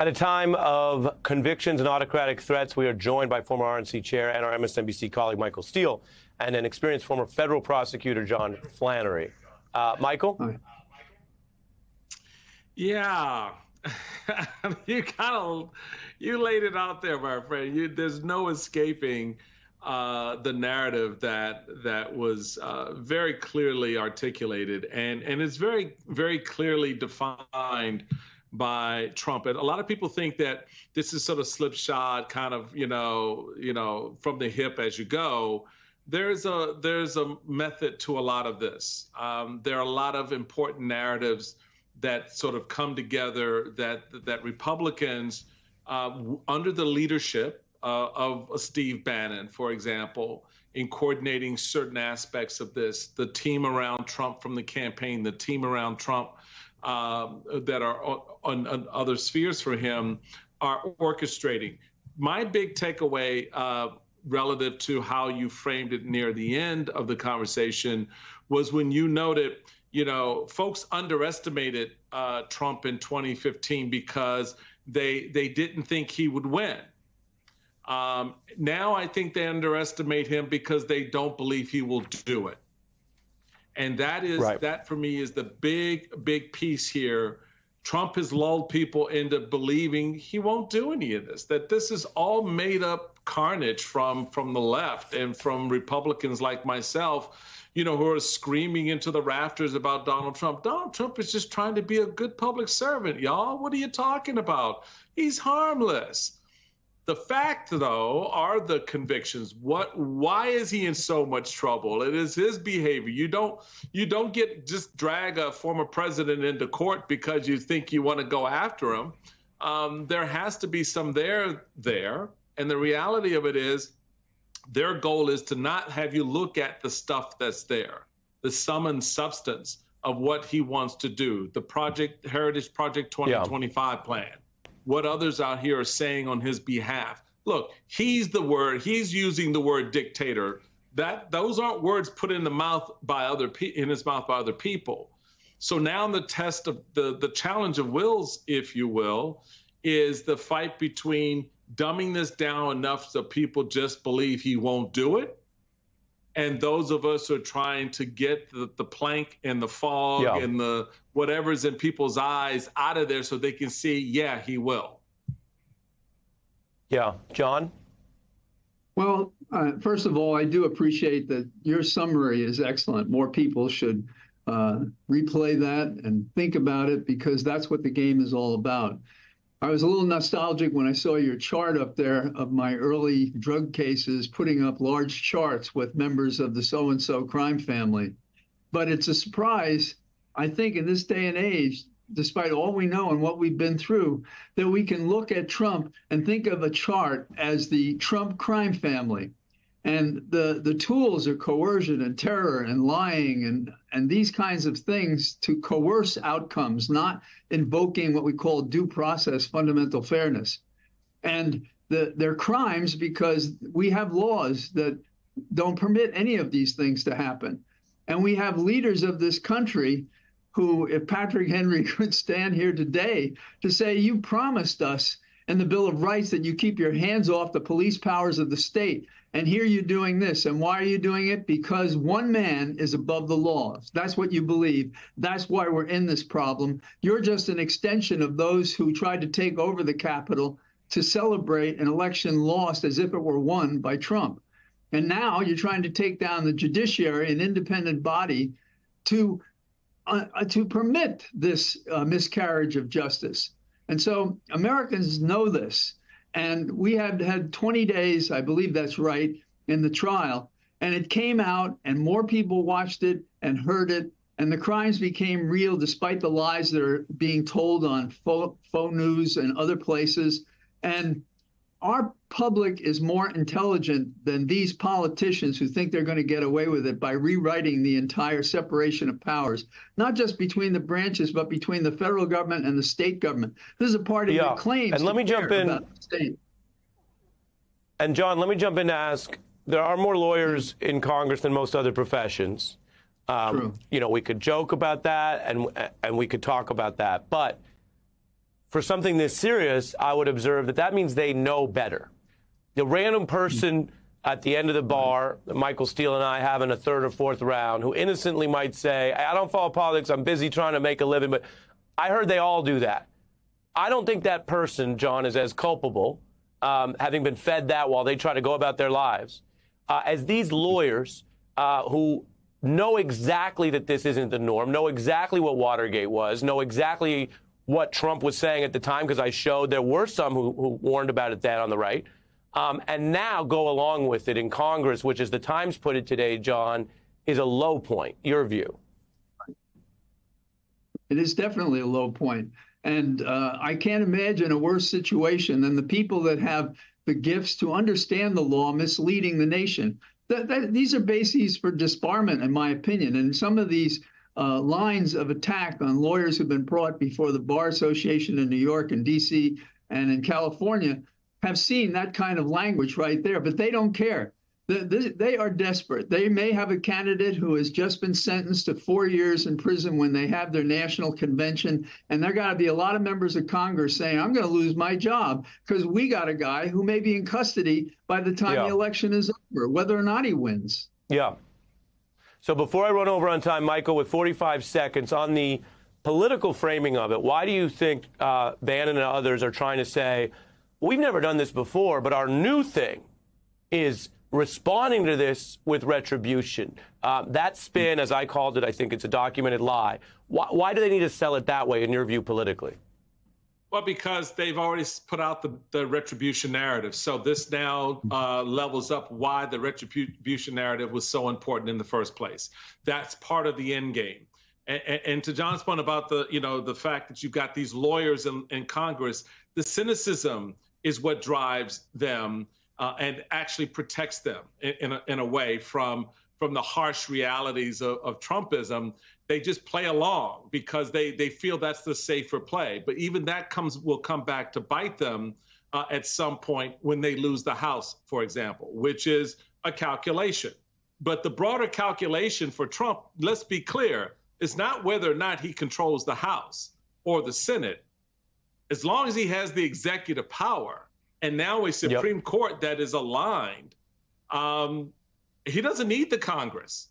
At a time of convictions and autocratic threats, we are joined by former RNC chair and our MSNBC colleague Michael Steele and an experienced former federal prosecutor, John Flannery. Michael? Hi. Yeah, you laid it out there, my friend. There's no escaping the narrative that was very clearly articulated, and it's very, very clearly defined by Trump. And a lot of people think that this is sort of slipshod, kind of, you know, from the hip as you go. There's a method to a lot of this. There are a lot of important narratives that sort of come together that Republicans, under the leadership of Steve Bannon, for example, in coordinating certain aspects of this, the team around Trump from the campaign, the team around Trump that are on other spheres for him, are orchestrating. My big takeaway relative to how you framed it near the end of the conversation was when you noted, you know, folks underestimated Trump in 2015 because they didn't think he would win. Now I think they underestimate him because they don't believe he will do it. And that is right. That for me is the big piece here. Trump has lulled people into believing he won't do any of this, that this is all made up carnage from the left and from Republicans like myself, you know, who are screaming into the rafters about Donald Trump. Donald Trump is just trying to be a good public servant, y'all. What are you talking about? He's harmless. The fact, though, are the convictions. Why is he in so much trouble? It is his behavior. You don't just drag a former president into court because you think you want to go after him. There has to be some there. And the reality of it is their goal is to not have you look at the stuff that's there, the sum and substance of what he wants to do, the Heritage Project 2025 plan. What others out here are saying on his behalf. Look, he's using the word dictator. Those aren't words put in the mouth by his mouth by other people. So now the test of the challenge of wills, if you will, is the fight between dumbing this down enough so people just believe he won't do it, and those of us who are trying to get the plank and the fog and the whatever's in people's eyes out of there so they can see, yeah, he will. Yeah. John? Well, first of all, I do appreciate that your summary is excellent. More people should replay that and think about it, because that's what the game is all about. I was a little nostalgic when I saw your chart up there of my early drug cases, putting up large charts with members of the so-and-so crime family. But it's a surprise, I think, in this day and age, despite all we know and what we've been through, that we can look at Trump and think of a chart as the Trump crime family. And the tools are coercion and terror and lying and these kinds of things to coerce outcomes, not invoking what we call due process, fundamental fairness. And they're crimes because we have laws that don't permit any of these things to happen. And we have leaders of this country who, if Patrick Henry could stand here today to say, you promised us in the Bill of Rights that you keep your hands off the police powers of the state. And here you're doing this. And why are you doing it? Because one man is above the law. That's what you believe. That's why we're in this problem. You're just an extension of those who tried to take over the Capitol to celebrate an election lost as if it were won by Trump. And now you're trying to take down the judiciary, an independent body, to permit this miscarriage of justice. And so Americans know this. And we have had 20 days, I believe that's right, in the trial. And it came out and more people watched it and heard it. And the crimes became real despite the lies that are being told on faux news and other places. And our public is more intelligent than these politicians who think they're going to get away with it by rewriting the entire separation of powers, not just between the branches, but between the federal government and the state government. This is a part of your claims. And let me jump in. About the state. And John, let me jump in to ask, there are more lawyers in Congress than most other professions. True. You know, we could joke about that and we could talk about that. But for something this serious, I would observe that that means they know better. The random person at the end of the bar, Michael Steele and I have in a third or fourth round, who innocently might say, I don't follow politics, I'm busy trying to make a living, but I heard they all do that. I don't think that person, John, is as culpable, having been fed that while they try to go about their lives, as these lawyers who know exactly that this isn't the norm, know exactly what Watergate was, know exactly what Trump was saying at the time, because I showed there were some who warned about it then on the right, and now go along with it in Congress, which, as the Times put it today, John, is a low point. Your view? It is definitely a low point. And I can't imagine a worse situation than the people that have the gifts to understand the law misleading the nation. These are bases for disbarment, in my opinion. And some of these lines of attack on lawyers who've been brought before the Bar Association in New York and D.C. and in California have seen that kind of language right there, but they don't care. They are desperate. They may have a candidate who has just been sentenced to 4 years in prison when they have their national convention, and there got to be a lot of members of Congress saying, I'm going to lose my job because we got a guy who may be in custody by the time the election is over, whether or not he wins. Yeah. So before I run over on time, Michael, with 45 seconds, on the political framing of it, why do you think Bannon and others are trying to say, we've never done this before, but our new thing is responding to this with retribution? That spin, as I called it, I think it's a documented lie. Why do they need to sell it that way, in your view, politically? Well, because they've already put out the retribution narrative. So this now levels up why the retribution narrative was so important in the first place. That's part of the end game. And to John's point about the fact that you've got these lawyers in Congress, the cynicism is what drives them and actually protects them in a way from the harsh realities of Trumpism. They just play along because they feel that's the safer play. But even that will come back to bite them at some point when they lose the House, for example, which is a calculation. But the broader calculation for Trump, let's be clear, is not whether or not he controls the House or the Senate. As long as he has the executive power, and now a Supreme Court that is aligned, he doesn't need the Congress.